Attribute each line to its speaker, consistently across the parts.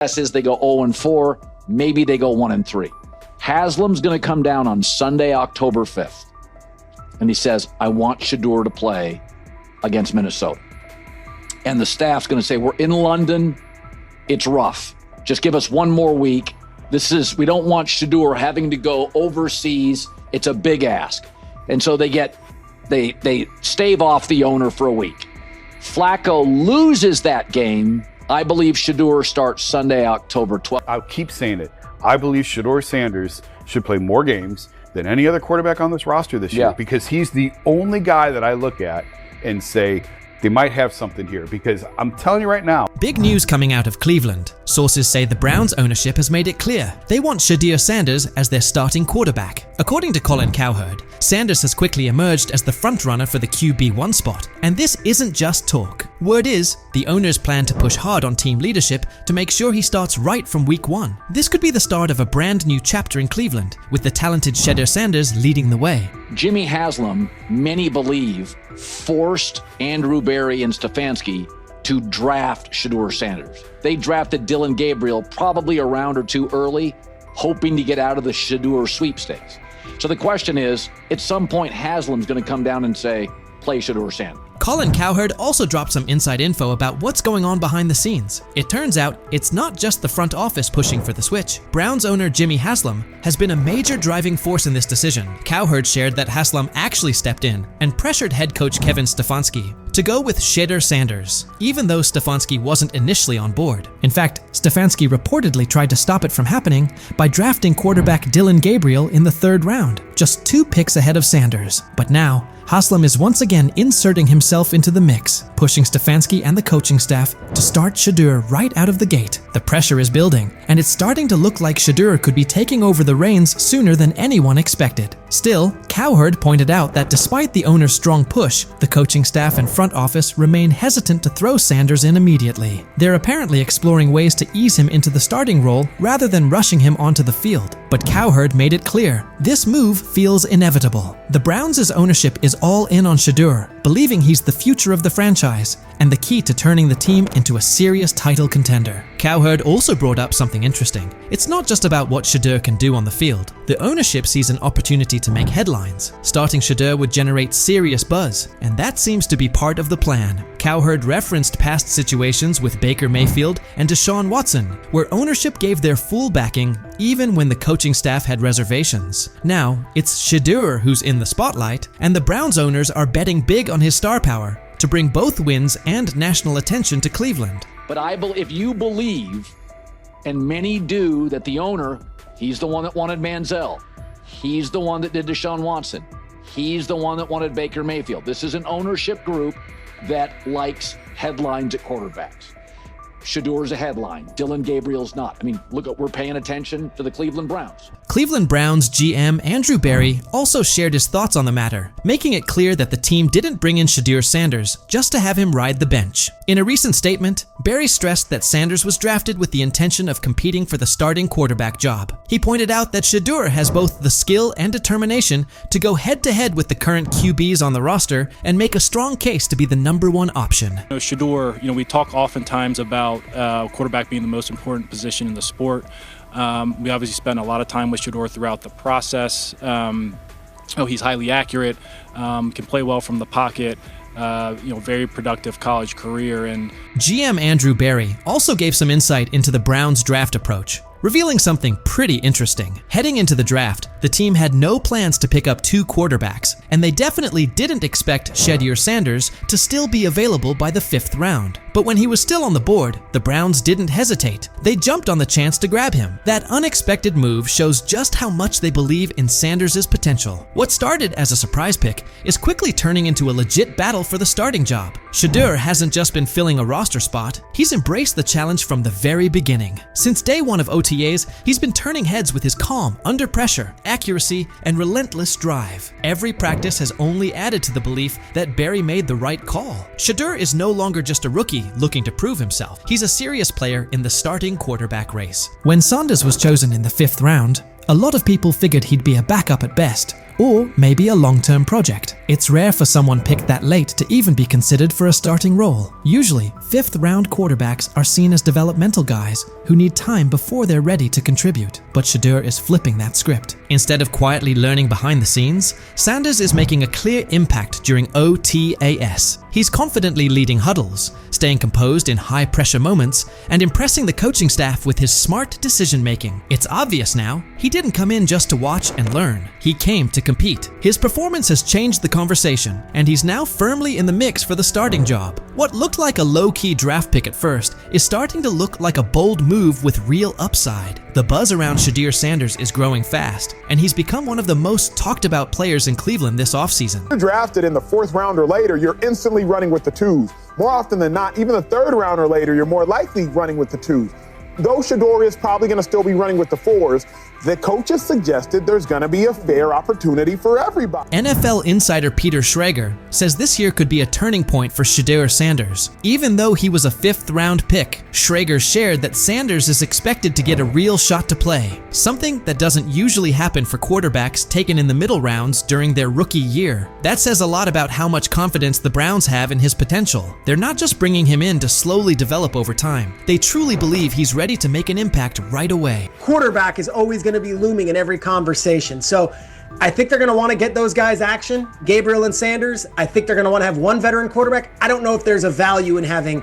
Speaker 1: Guess is they go 0-4, maybe they go 1-3. Haslam's going to come down on Sunday, October 5th, and he says, I want Shedeur to play against Minnesota. And the staff's going to say, we're in London, it's rough. Just give us one more week. We don't want Shedeur having to go overseas. It's a big ask. And so they stave off the owner for a week. Flacco loses that game. I believe Shedeur starts Sunday, October 12th.
Speaker 2: I'll keep saying it. I believe Shedeur Sanders should play more games than any other quarterback on this roster this year, because he's the only guy that I look at and say, they might have something here, because I'm telling you right now.
Speaker 3: Big news coming out of Cleveland. Sources say the Browns ownership has made it clear they want Shedeur Sanders as their starting quarterback. According to Colin Cowherd, Sanders has quickly emerged as the frontrunner for the QB1 spot, and this isn't just talk. Word is, the owners plan to push hard on team leadership to make sure he starts right from week 1. This could be the start of a brand new chapter in Cleveland, with the talented Shedeur Sanders leading the way.
Speaker 1: Jimmy Haslam, many believe, forced Andrew Berry and Stefanski to draft Shedeur Sanders. They drafted Dylan Gabriel probably a round or two early, hoping to get out of the Shedeur sweepstakes. So the question is, at some point, Haslam's going to come down and say, play Shedeur Sanders.
Speaker 3: Colin Cowherd also dropped some inside info about what's going on behind the scenes. It turns out it's not just the front office pushing for the switch. Browns owner Jimmy Haslam has been a major driving force in this decision. Cowherd shared that Haslam actually stepped in and pressured head coach Kevin Stefanski to go with Shedeur Sanders, even though Stefanski wasn't initially on board. In fact, Stefanski reportedly tried to stop it from happening by drafting quarterback Dylan Gabriel in the 3rd round, just 2 picks ahead of Sanders. But now, Haslam is once again inserting himself into the mix, pushing Stefanski and the coaching staff to start Shedeur right out of the gate. The pressure is building, and it's starting to look like Shedeur could be taking over the reins sooner than anyone expected. Still, Cowherd pointed out that despite the owner's strong push, the coaching staff and front office remain hesitant to throw Sanders in immediately. They're apparently exploring ways to ease him into the starting role rather than rushing him onto the field. But Cowherd made it clear, this move feels inevitable. The Browns' ownership is all in on Shedeur, believing he's the future of the franchise and the key to turning the team into a serious title contender. Cowherd also brought up something interesting. It's not just about what Shedeur can do on the field. The ownership sees an opportunity to make headlines. Starting Shedeur would generate serious buzz, and that seems to be part of the plan. Cowherd referenced past situations with Baker Mayfield and Deshaun Watson, where ownership gave their full backing even when the coaching staff had reservations. Now, it's Shedeur who's in the spotlight, and the Browns owners are betting big on his star power to bring both wins and national attention to Cleveland.
Speaker 1: But if you believe, and many do, that the owner, he's the one that wanted Manziel, he's the one that did Deshaun Watson, he's the one that wanted Baker Mayfield. This is an ownership group that likes headlines at quarterbacks. Shedeur's a headline. Dylan Gabriel's not. I mean, look, we're paying attention to the Cleveland Browns.
Speaker 3: Cleveland Browns GM Andrew Berry also shared his thoughts on the matter, making it clear that the team didn't bring in Shedeur Sanders just to have him ride the bench. In a recent statement, Berry stressed that Sanders was drafted with the intention of competing for the starting quarterback job. He pointed out that Shedeur has both the skill and determination to go head-to-head with the current QBs on the roster and make a strong case to be the #1 option.
Speaker 4: Shedeur, we talk oftentimes about quarterback being the most important position in the sport. We obviously spent a lot of time with Shedeur throughout the process. He's highly accurate, can play well from the pocket. Very productive college career. And
Speaker 3: GM Andrew Berry also gave some insight into the Browns' draft approach, revealing something pretty interesting. Heading into the draft, the team had no plans to pick up 2 quarterbacks, and they definitely didn't expect Shedeur Sanders to still be available by the 5th round. But when he was still on the board, the Browns didn't hesitate. They jumped on the chance to grab him. That unexpected move shows just how much they believe in Sanders' potential. What started as a surprise pick is quickly turning into a legit battle for the starting job. Shedeur hasn't just been filling a roster spot, he's embraced the challenge from the very beginning. Since day 1 of OTAs, he's been turning heads with his calm, under pressure, accuracy, and relentless drive. Every practice has only added to the belief that Berry made the right call. Shedeur is no longer just a rookie looking to prove himself. He's a serious player in the starting quarterback race. When Sanders was chosen in the 5th round, a lot of people figured he'd be a backup at best, or maybe a long-term project. It's rare for someone picked that late to even be considered for a starting role. Usually, fifth-round quarterbacks are seen as developmental guys who need time before they're ready to contribute. But Shedeur is flipping that script. Instead of quietly learning behind the scenes, Sanders is making a clear impact during OTAS. He's confidently leading huddles, staying composed in high-pressure moments, and impressing the coaching staff with his smart decision-making. It's obvious now, he didn't come in just to watch and learn. He came to compete. His performance has changed the conversation, and he's now firmly in the mix for the starting job. What looked like a low-key draft pick at first is starting to look like a bold move with real upside. The buzz around Shedeur Sanders is growing fast, and he's become one of the most talked about players in Cleveland this offseason.
Speaker 5: You're drafted in the 4th round or later, you're instantly running with the 2s. More often than not, even the 3rd round or later, you're more likely running with the 2s. Though Shedeur is probably going to still be running with the 4s, the coaches suggested there's going to be a fair opportunity for everybody.
Speaker 3: NFL insider Peter Schrager says this year could be a turning point for Shedeur Sanders. Even though he was a 5th-round pick, Schrager shared that Sanders is expected to get a real shot to play, something that doesn't usually happen for quarterbacks taken in the middle rounds during their rookie year. That says a lot about how much confidence the Browns have in his potential. They're not just bringing him in to slowly develop over time. They truly believe he's ready to make an impact right away.
Speaker 6: Quarterback is always going to be looming in every conversation. So I think they're going to want to get those guys action, Gabriel and Sanders. I think they're going to want to have one veteran quarterback. I don't know if there's a value in having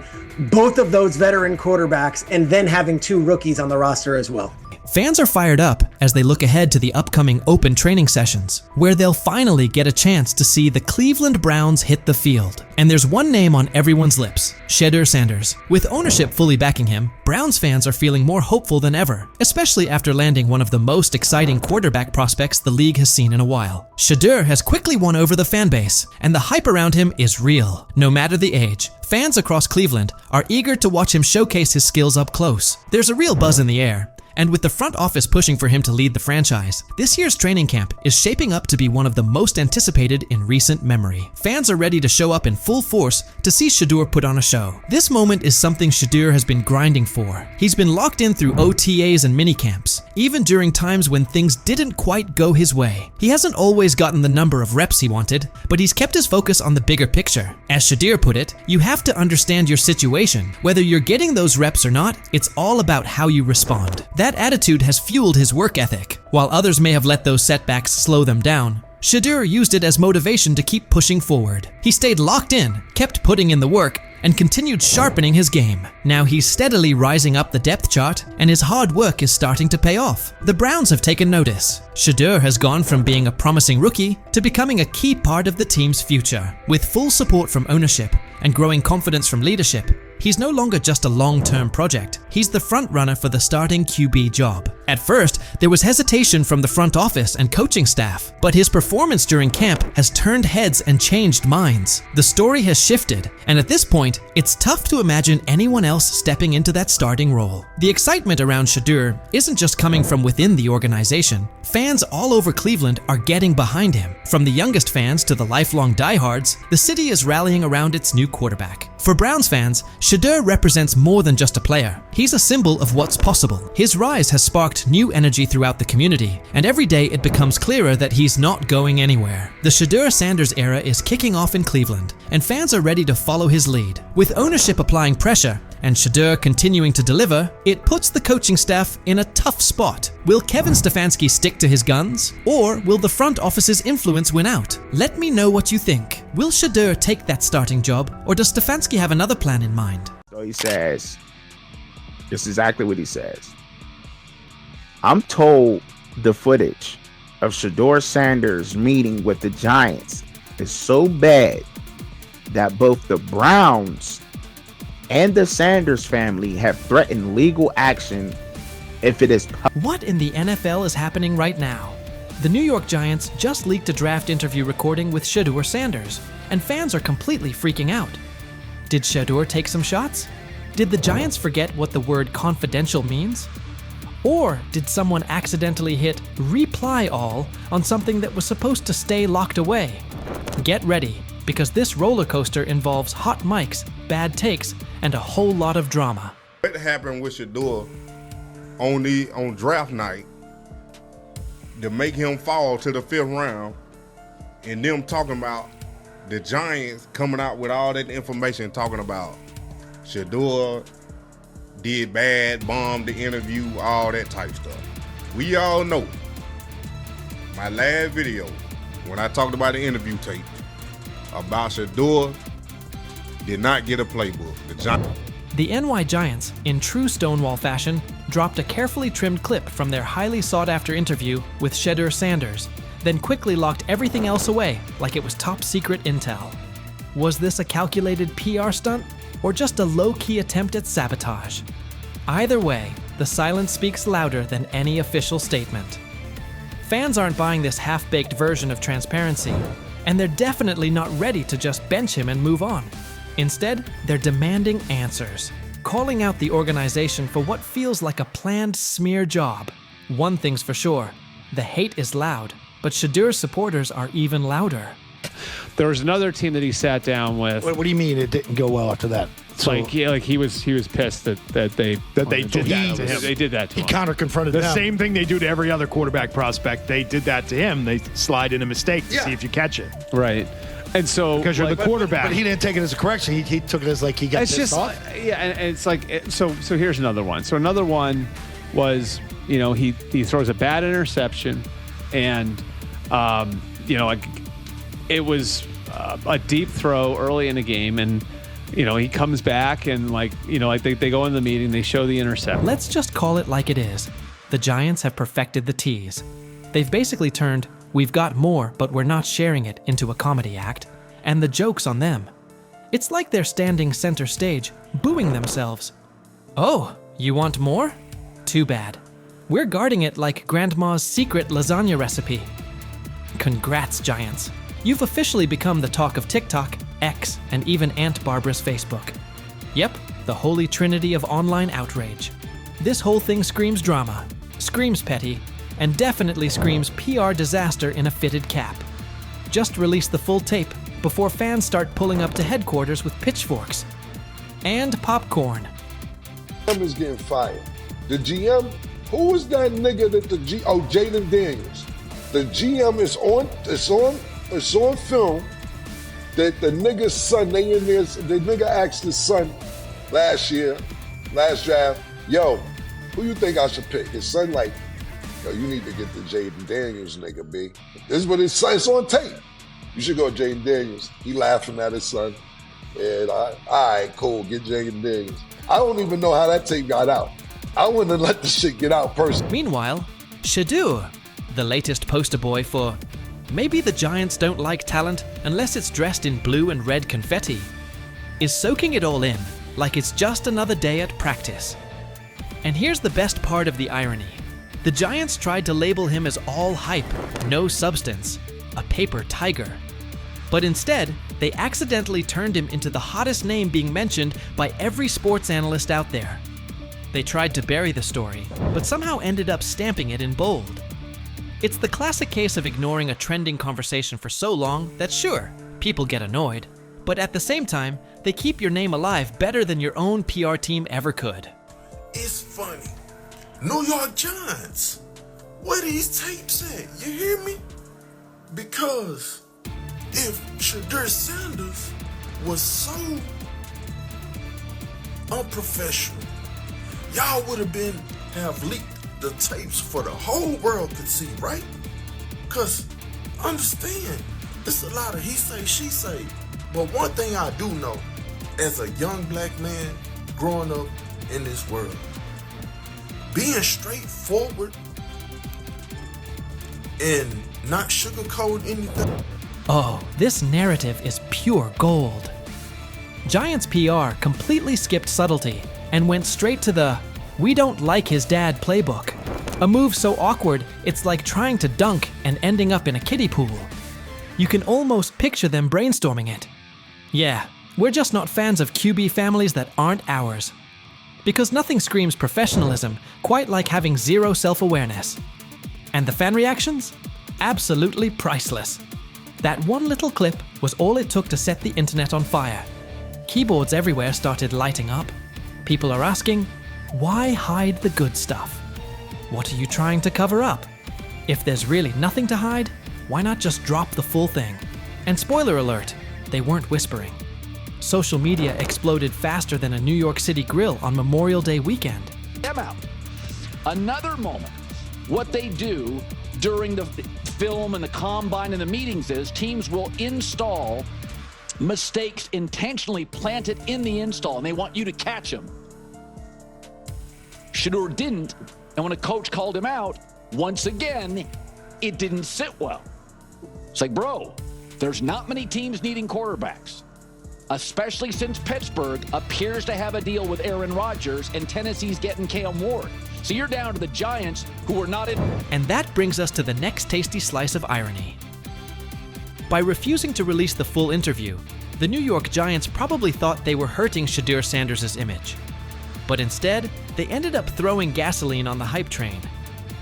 Speaker 6: both of those veteran quarterbacks and then having 2 rookies on the roster as well.
Speaker 3: Fans are fired up as they look ahead to the upcoming open training sessions, where they'll finally get a chance to see the Cleveland Browns hit the field. And there's one name on everyone's lips, Shedeur Sanders. With ownership fully backing him, Browns fans are feeling more hopeful than ever, especially after landing one of the most exciting quarterback prospects the league has seen in a while. Shedeur has quickly won over the fan base, and the hype around him is real. No matter the age, fans across Cleveland are eager to watch him showcase his skills up close. There's a real buzz in the air. And with the front office pushing for him to lead the franchise, this year's training camp is shaping up to be one of the most anticipated in recent memory. Fans are ready to show up in full force to see Shedeur put on a show. This moment is something Shedeur has been grinding for. He's been locked in through OTAs and minicamps, even during times when things didn't quite go his way. He hasn't always gotten the number of reps he wanted, but he's kept his focus on the bigger picture. As Shedeur put it, you have to understand your situation. Whether you're getting those reps or not, it's all about how you respond. That attitude has fueled his work ethic. While others may have let those setbacks slow them down, Shedeur used it as motivation to keep pushing forward. He stayed locked in, kept putting in the work, and continued sharpening his game. Now he's steadily rising up the depth chart, and his hard work is starting to pay off. The Browns have taken notice. Shedeur has gone from being a promising rookie to becoming a key part of the team's future. With full support from ownership and growing confidence from leadership, he's no longer just a long-term project. He's the front runner for the starting QB job. At first, there was hesitation from the front office and coaching staff, but his performance during camp has turned heads and changed minds. The story has shifted, and at this point, it's tough to imagine anyone else stepping into that starting role. The excitement around Shedeur isn't just coming from within the organization. Fans all over Cleveland are getting behind him. From the youngest fans to the lifelong diehards, the city is rallying around its new quarterback. For Browns fans, Shedeur represents more than just a player. He's a symbol of what's possible. His rise has sparked new energy throughout the community, and every day it becomes clearer that he's not going anywhere. The Shedeur Sanders era is kicking off in Cleveland, and fans are ready to follow his lead. With ownership applying pressure and Shedeur continuing to deliver, it puts the coaching staff in a tough spot. Will Kevin Stefanski stick to his guns, or will the front office's influence win out? Let me know what you think. Will Shedeur take that starting job, or does Stefanski have another plan in mind?
Speaker 7: So he says, this is exactly what he says. I'm told the footage of Shedeur Sanders meeting with the Giants is so bad that both the Browns and the Sanders family have threatened legal action if it is.
Speaker 3: What in the NFL is happening right now? The New York Giants just leaked a draft interview recording with Shedeur Sanders, and fans are completely freaking out. Did Shedeur take some shots? Did the Giants forget what the word confidential means? Or did someone accidentally hit reply all on something that was supposed to stay locked away? Get ready, because this roller coaster involves hot mics, bad takes, and a whole lot of drama.
Speaker 8: What happened with Shedeur on draft night to make him fall to the 5th round and them talking about the Giants coming out with all that information talking about Shedeur did bad, bombed the interview, all that type stuff. We all know my last video when I talked about the interview tape about Shedeur did not get a playbook.
Speaker 3: The NY Giants, in true Stonewall fashion, dropped a carefully trimmed clip from their highly sought-after interview with Shedeur Sanders, then quickly locked everything else away like it was top-secret intel. Was this a calculated PR stunt, or just a low-key attempt at sabotage? Either way, the silence speaks louder than any official statement. Fans aren't buying this half-baked version of transparency, and they're definitely not ready to just bench him and move on. Instead, they're demanding answers, calling out the organization for what feels like a planned smear job. One thing's for sure, the hate is loud, but Shedeur's supporters are even louder.
Speaker 9: There was another team that he sat down with.
Speaker 10: What do you mean it didn't go well after that?
Speaker 9: So, he was pissed that they
Speaker 10: did that to him.
Speaker 9: They did that to him.
Speaker 10: He counter-confronted
Speaker 11: the
Speaker 10: them.
Speaker 11: same thing they do to every other quarterback prospect. They did that to him. They slide in a mistake to see if you catch it.
Speaker 9: Right. And so
Speaker 11: because you're the quarterback.
Speaker 10: But he didn't take it as a correction. He took it as like he got pissed off.
Speaker 9: Yeah, and it's like so here's another one. So another one was, he throws a bad interception, and it was a deep throw early in the game, and he comes back and they go in the meeting, they show the interception.
Speaker 3: Let's just call it like it is. The Giants have perfected the tease. They've basically turned "we've got more, but we're not sharing it" into a comedy act, and the joke's on them. It's like they're standing center stage, booing themselves. Oh, you want more? Too bad. We're guarding it like Grandma's secret lasagna recipe. Congrats, Giants. You've officially become the talk of TikTok, X, and even Aunt Barbara's Facebook. Yep, the holy trinity of online outrage. This whole thing screams drama, screams petty, and definitely screams PR disaster in a fitted cap. Just release the full tape before fans start pulling up to headquarters with pitchforks. And popcorn.
Speaker 12: GM is getting fired. The GM, who is that nigga that Jaden Daniels. The GM is on film that the nigga's son, the nigga asked his son last draft, yo, who you think I should pick? His son like, yo, you need to get the Jaden Daniels nigga, B. This is what his son, it's on tape. You should go Jaden Daniels. He laughing at his son. And all right, cool, get Jaden Daniels. I don't even know how that tape got out. I wouldn't have let the shit get out personally.
Speaker 3: Meanwhile, Shedeur, the latest poster boy for maybe the Giants don't like talent unless it's dressed in blue and red confetti, is soaking it all in like it's just another day at practice. And here's the best part of the irony. The Giants tried to label him as all hype, no substance, a paper tiger. But instead, they accidentally turned him into the hottest name being mentioned by every sports analyst out there. They tried to bury the story, but somehow ended up stamping it in bold. It's the classic case of ignoring a trending conversation for so long that sure, people get annoyed, but at the same time, they keep your name alive better than your own PR team ever could.
Speaker 8: It's funny. New York Giants. Where these tapes at? You hear me? Because if Shedeur Sanders was so unprofessional, y'all would have leaked the tapes for the whole world to see, right? Because understand, it's a lot of he say, she say. But one thing I do know, as a young black man growing up in this world, being straightforward and not sugarcoat anything.
Speaker 3: Oh, this narrative is pure gold. Giants PR completely skipped subtlety and went straight to the "we don't like his dad" playbook. A move so awkward, it's like trying to dunk and ending up in a kiddie pool. You can almost picture them brainstorming it. Yeah, we're just not fans of QB families that aren't ours. Because nothing screams professionalism quite like having zero self-awareness. And the fan reactions? Absolutely priceless. That one little clip was all it took to set the internet on fire. Keyboards everywhere started lighting up. People are asking, why hide the good stuff? What are you trying to cover up? If there's really nothing to hide, Why not just drop the full thing? And spoiler alert, they weren't whispering. Social media exploded faster than a New York City grill on Memorial Day weekend.
Speaker 1: Them out. Another moment. What they do during the film and the combine and the meetings is teams will install mistakes intentionally planted in the install, and they want you to catch them. Shedeur didn't, and when a coach called him out, once again, it didn't sit well. It's like, bro, there's not many teams needing quarterbacks, especially since Pittsburgh appears to have a deal with Aaron Rodgers and Tennessee's getting Cam Ward. So you're down to the Giants, who are not in.
Speaker 3: And that brings us to the next tasty slice of irony. By refusing to release the full interview, the New York Giants probably thought they were hurting Shedeur Sanders' image. But instead, they ended up throwing gasoline on the hype train.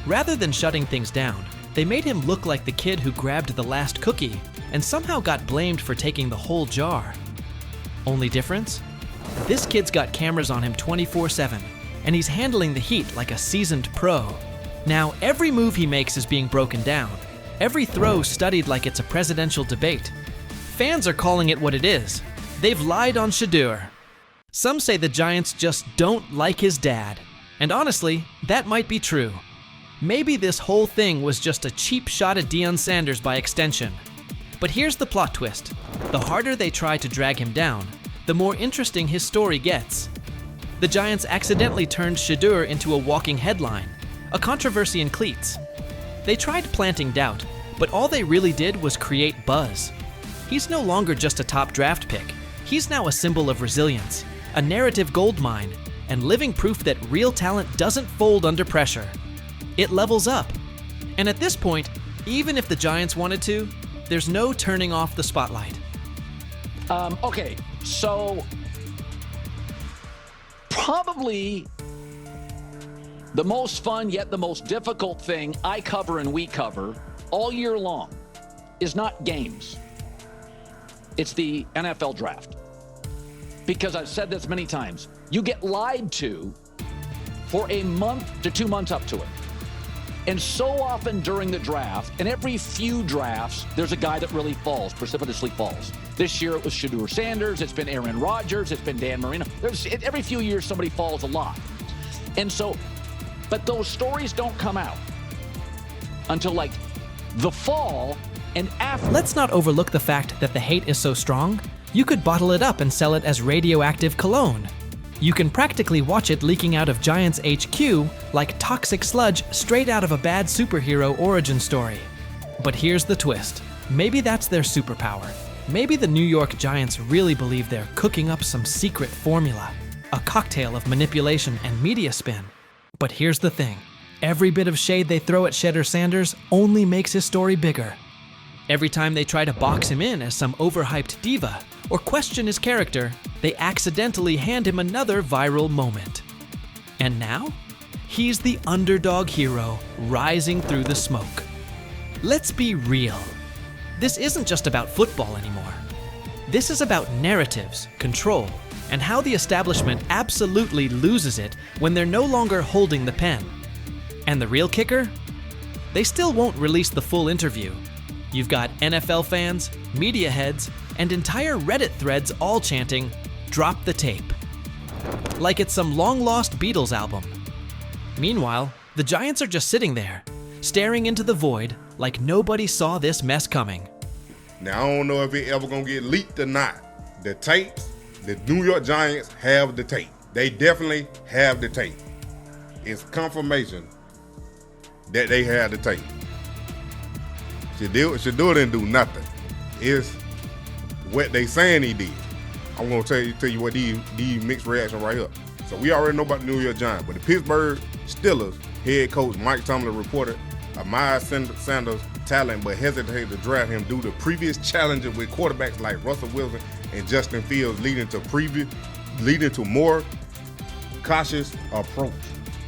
Speaker 3: Rather than shutting things down, they made him look like the kid who grabbed the last cookie and somehow got blamed for taking the whole jar. Only difference? This kid's got cameras on him 24/7, and he's handling the heat like a seasoned pro. Now, every move he makes is being broken down, every throw studied like it's a presidential debate. Fans are calling it what it is. They've lied on Shedeur. Some say the Giants just don't like his dad. And honestly, that might be true. Maybe this whole thing was just a cheap shot at Deion Sanders by extension. But here's the plot twist. The harder they try to drag him down, the more interesting his story gets. The Giants accidentally turned Shedeur into a walking headline, a controversy in cleats. They tried planting doubt, but all they really did was create buzz. He's no longer just a top draft pick. He's now a symbol of resilience, a narrative goldmine, and living proof that real talent doesn't fold under pressure. It levels up. And at this point, even if the Giants wanted to, there's no turning off the spotlight.
Speaker 1: Okay, so probably the most fun yet the most difficult thing I cover and we cover all year long is not games. It's the NFL draft. Because I've said this many times, you get lied to for a month to 2 months up to it. And so often during the draft, and every few drafts, there's a guy that really falls, precipitously falls. This year it was Shedeur Sanders, it's been Aaron Rodgers, it's been Dan Marino. Every few years somebody falls a lot. And so, but those stories don't come out until like the fall and after.
Speaker 3: Let's not overlook the fact that the hate is so strong, you could bottle it up and sell it as radioactive cologne. You can practically watch it leaking out of Giants HQ like toxic sludge straight out of a bad superhero origin story. But here's the twist. Maybe that's their superpower. Maybe the New York Giants really believe they're cooking up some secret formula, a cocktail of manipulation and media spin. But here's the thing. Every bit of shade they throw at Shedeur Sanders only makes his story bigger. Every time they try to box him in as some overhyped diva or question his character, they accidentally hand him another viral moment. And now, he's the underdog hero rising through the smoke. Let's be real. This isn't just about football anymore. This is about narratives, control, and how the establishment absolutely loses it when they're no longer holding the pen. And the real kicker? They still won't release the full interview. You've got NFL fans, media heads, and entire Reddit threads all chanting, "Drop the tape." Like it's some long-lost Beatles album. Meanwhile, the Giants are just sitting there, staring into the void like nobody saw this mess coming.
Speaker 8: Now, I don't know if it ever gonna get leaked or not. The tapes, the New York Giants have the tape. They definitely have the tape. It's confirmation that they have the tape. Shedeur didn't do nothing. It's what they saying he did. I'm gonna tell you what these mixed reactions right here. So we already know about the New York Giants, but the Pittsburgh Steelers head coach Mike Tomlin reported Miles Sanders' talent, but hesitated to draft him due to previous challenges with quarterbacks like Russell Wilson and Justin Fields, leading to more cautious approach.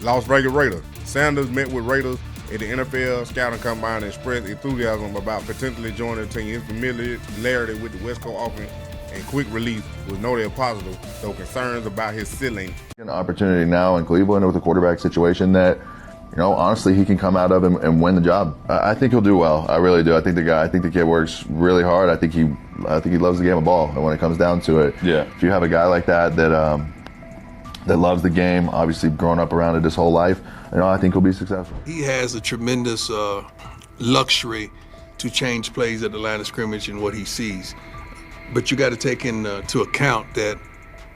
Speaker 8: Las Vegas Raiders. Sanders met with Raiders at the NFL scouting combine and expressed enthusiasm about potentially joining the team. His familiarity with the West Coast offense and quick release was noted positive, though concerns about his ceiling.
Speaker 13: An opportunity now in Cleveland with a quarterback situation that honestly, he can come out of and win the job. I think he'll do well. I really do. I think the kid works really hard. I think he loves the game of ball. And when it comes down to it, if you have a guy like that loves the game, obviously grown up around it his whole life, I think he'll be successful.
Speaker 14: He has a tremendous luxury to change plays at the line of scrimmage and what he sees. But you got to take into account that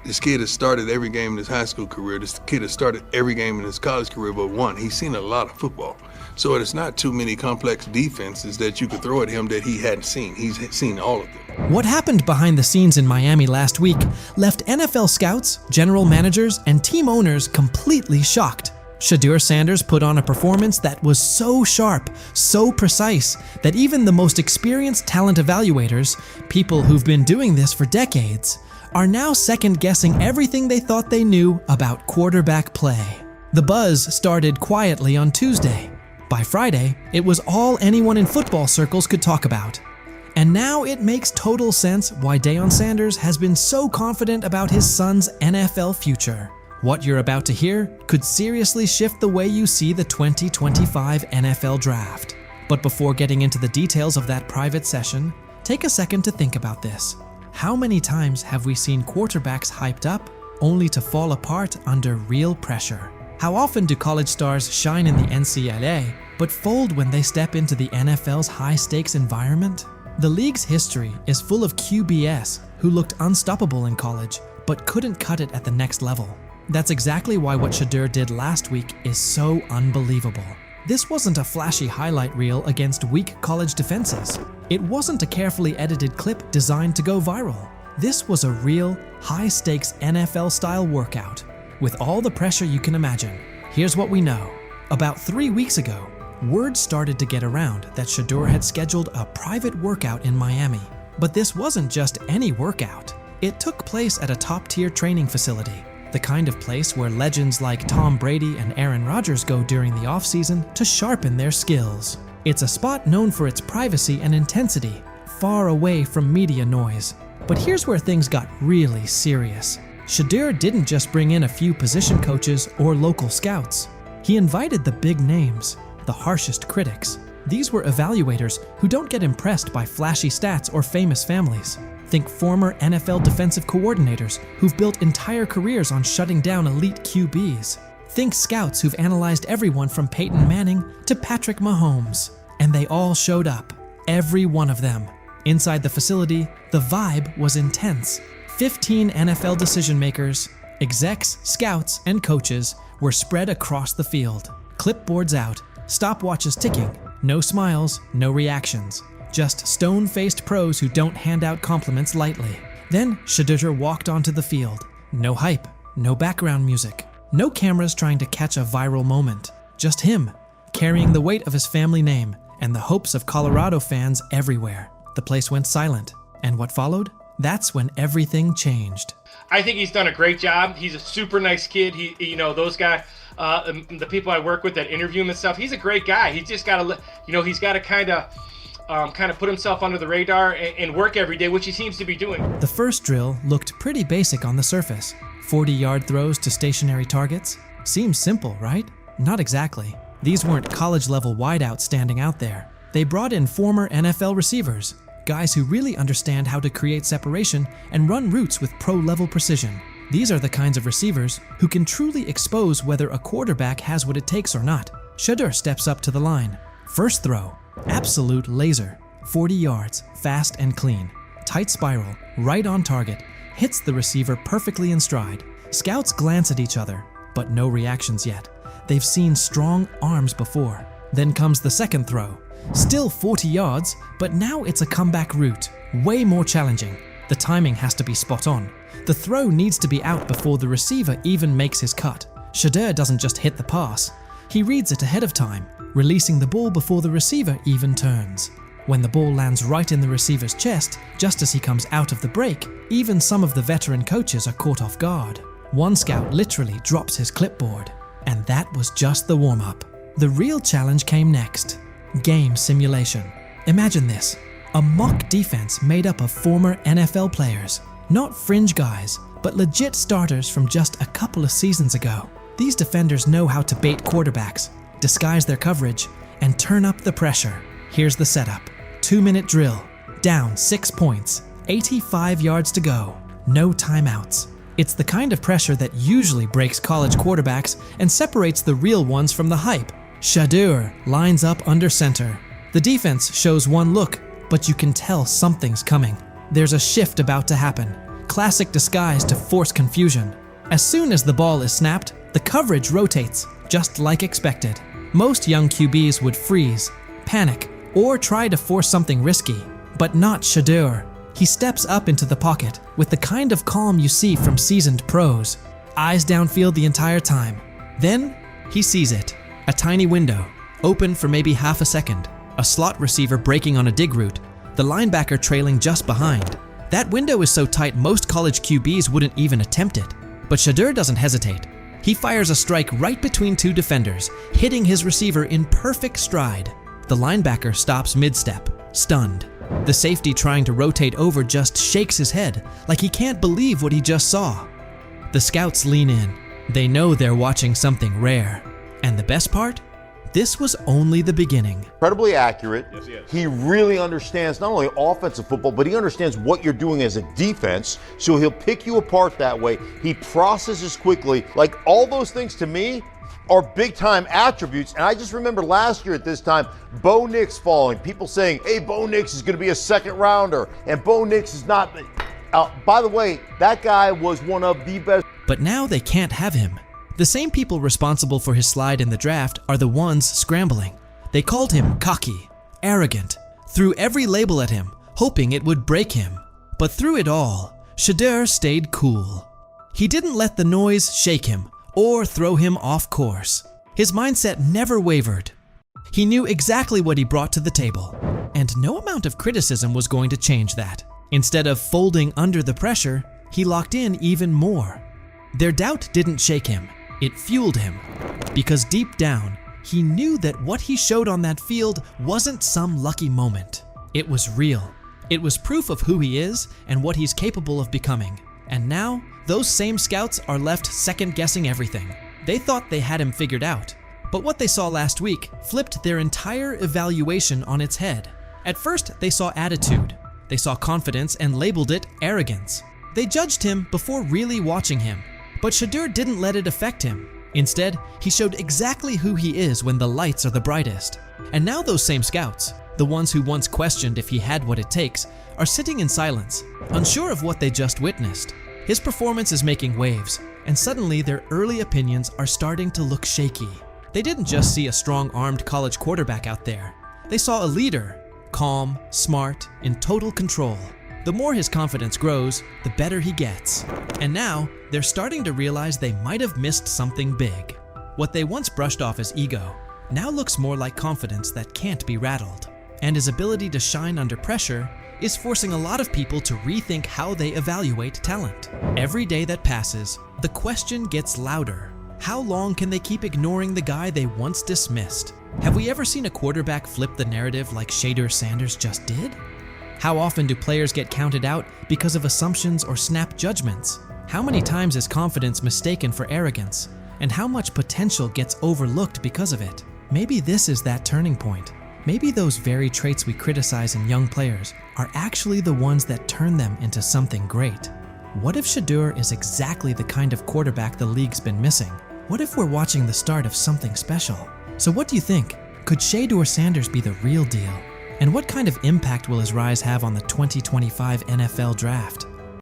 Speaker 14: this kid has started every game in his high school career. This kid has started every game in his college career but one. He's seen a lot of football. So it's not too many complex defenses that you could throw at him that he hadn't seen. He's seen all of them.
Speaker 3: What happened behind the scenes in Miami last week left NFL scouts, general managers, and team owners completely shocked. Shedeur Sanders put on a performance that was so sharp, so precise, that even the most experienced talent evaluators, people who've been doing this for decades, are now second-guessing everything they thought they knew about quarterback play. The buzz started quietly on Tuesday. By Friday, it was all anyone in football circles could talk about. And now it makes total sense why Deion Sanders has been so confident about his son's NFL future. What you're about to hear could seriously shift the way you see the 2025 NFL Draft. But before getting into the details of that private session, take a second to think about this. How many times have we seen quarterbacks hyped up only to fall apart under real pressure? How often do college stars shine in the NCAA but fold when they step into the NFL's high-stakes environment? The league's history is full of QBS who looked unstoppable in college but couldn't cut it at the next level. That's exactly why what Shedeur did last week is so unbelievable. This wasn't a flashy highlight reel against weak college defenses. It wasn't a carefully edited clip designed to go viral. This was a real, high-stakes NFL-style workout, with all the pressure you can imagine. Here's what we know. About 3 weeks ago, word started to get around that Shedeur had scheduled a private workout in Miami. But this wasn't just any workout. It took place at a top-tier training facility, the kind of place where legends like Tom Brady and Aaron Rodgers go during the offseason to sharpen their skills. It's a spot known for its privacy and intensity, far away from media noise. But here's where things got really serious. Shedeur didn't just bring in a few position coaches or local scouts. He invited the big names, the harshest critics. These were evaluators who don't get impressed by flashy stats or famous families. Think former NFL defensive coordinators who've built entire careers on shutting down elite QBs. Think scouts who've analyzed everyone from Peyton Manning to Patrick Mahomes. And they all showed up. Every one of them. Inside the facility, the vibe was intense. 15 NFL decision makers, execs, scouts, and coaches were spread across the field. Clipboards out, stopwatches ticking, no smiles, no reactions. Just stone-faced pros who don't hand out compliments lightly. Then Shedeur walked onto the field. No hype, no background music, no cameras trying to catch a viral moment. Just him, carrying the weight of his family name and the hopes of Colorado fans everywhere. The place went silent, and what followed? That's when everything changed.
Speaker 15: I think he's done a great job. He's a super nice kid. Those guys, the people I work with that interview him and stuff, he's a great guy. He's just got to, he's got to kind of put himself under the radar and work every day, which he seems to be doing.
Speaker 3: The first drill looked pretty basic on the surface. 40-yard throws to stationary targets. Seems simple, right? Not exactly. These weren't college-level wideouts standing out there. They brought in former NFL receivers, guys who really understand how to create separation and run routes with pro-level precision. These are the kinds of receivers who can truly expose whether a quarterback has what it takes or not. Shedeur steps up to the line. First throw. Absolute laser. 40 yards, fast and clean. Tight spiral, right on target. Hits the receiver perfectly in stride. Scouts glance at each other, but no reactions yet. They've seen strong arms before. Then comes the second throw. Still 40 yards, but now it's a comeback route. Way more challenging. The timing has to be spot on. The throw needs to be out before the receiver even makes his cut. Shedeur doesn't just hit the pass. He reads it ahead of time, releasing the ball before the receiver even turns. When the ball lands right in the receiver's chest, just as he comes out of the break, even some of the veteran coaches are caught off guard. One scout literally drops his clipboard. And that was just the warm-up. The real challenge came next. Game simulation. Imagine this. A mock defense made up of former NFL players. Not fringe guys, but legit starters from just a couple of seasons ago. These defenders know how to bait quarterbacks, disguise their coverage, and turn up the pressure. Here's the setup. 2-minute drill. Down 6 points. 85 yards to go. No timeouts. It's the kind of pressure that usually breaks college quarterbacks and separates the real ones from the hype. Shedeur lines up under center. The defense shows one look, but you can tell something's coming. There's a shift about to happen. Classic disguise to force confusion. As soon as the ball is snapped, the coverage rotates, just like expected. Most young QBs would freeze, panic, or try to force something risky, but not Shedeur. He steps up into the pocket with the kind of calm you see from seasoned pros. Eyes downfield the entire time. Then, he sees it. A tiny window, open for maybe half a second. A slot receiver breaking on a dig route. The linebacker trailing just behind. That window is so tight most college QBs wouldn't even attempt it. But Shedeur doesn't hesitate. He fires a strike right between two defenders, hitting his receiver in perfect stride. The linebacker stops mid-step, stunned. The safety trying to rotate over just shakes his head, like he can't believe what he just saw. The scouts lean in. They know they're watching something rare. And the best part? This was only the beginning.
Speaker 16: Incredibly accurate. Yes, he really understands not only offensive football, but he understands what you're doing as a defense, so he'll pick you apart that way. He processes quickly. Like, all those things to me are big-time attributes. And I just remember last year at this time, Bo Nix falling. People saying, hey, Bo Nix is going to be a second-rounder, and Bo Nix is not. By the way, that guy was one of the best.
Speaker 3: But now they can't have him. The same people responsible for his slide in the draft are the ones scrambling. They called him cocky, arrogant, threw every label at him, hoping it would break him. But through it all, Shedeur stayed cool. He didn't let the noise shake him or throw him off course. His mindset never wavered. He knew exactly what he brought to the table, and no amount of criticism was going to change that. Instead of folding under the pressure, he locked in even more. Their doubt didn't shake him. It fueled him, because deep down, he knew that what he showed on that field wasn't some lucky moment. It was real. It was proof of who he is and what he's capable of becoming. And now, those same scouts are left second-guessing everything. They thought they had him figured out, but what they saw last week flipped their entire evaluation on its head. At first, they saw attitude. They saw confidence and labeled it arrogance. They judged him before really watching him. But Shedeur didn't let it affect him. Instead, he showed exactly who he is when the lights are the brightest. And now those same scouts, the ones who once questioned if he had what it takes, are sitting in silence, unsure of what they just witnessed. His performance is making waves, and suddenly their early opinions are starting to look shaky. They didn't just see a strong-armed college quarterback out there. They saw a leader, calm, smart, in total control. The more his confidence grows, the better he gets. And now, they're starting to realize they might have missed something big. What they once brushed off as ego now looks more like confidence that can't be rattled. And his ability to shine under pressure is forcing a lot of people to rethink how they evaluate talent. Every day that passes, the question gets louder. How long can they keep ignoring the guy they once dismissed? Have we ever seen a quarterback flip the narrative like Shedeur Sanders just did? How often do players get counted out because of assumptions or snap judgments? How many times is confidence mistaken for arrogance? And how much potential gets overlooked because of it? Maybe this is that turning point. Maybe those very traits we criticize in young players are actually the ones that turn them into something great. What if Shedeur is exactly the kind of quarterback the league's been missing? What if we're watching the start of something special? So what do you think? Could Shedeur Sanders be the real deal? And what kind of impact will his rise have on the 2025 NFL Draft?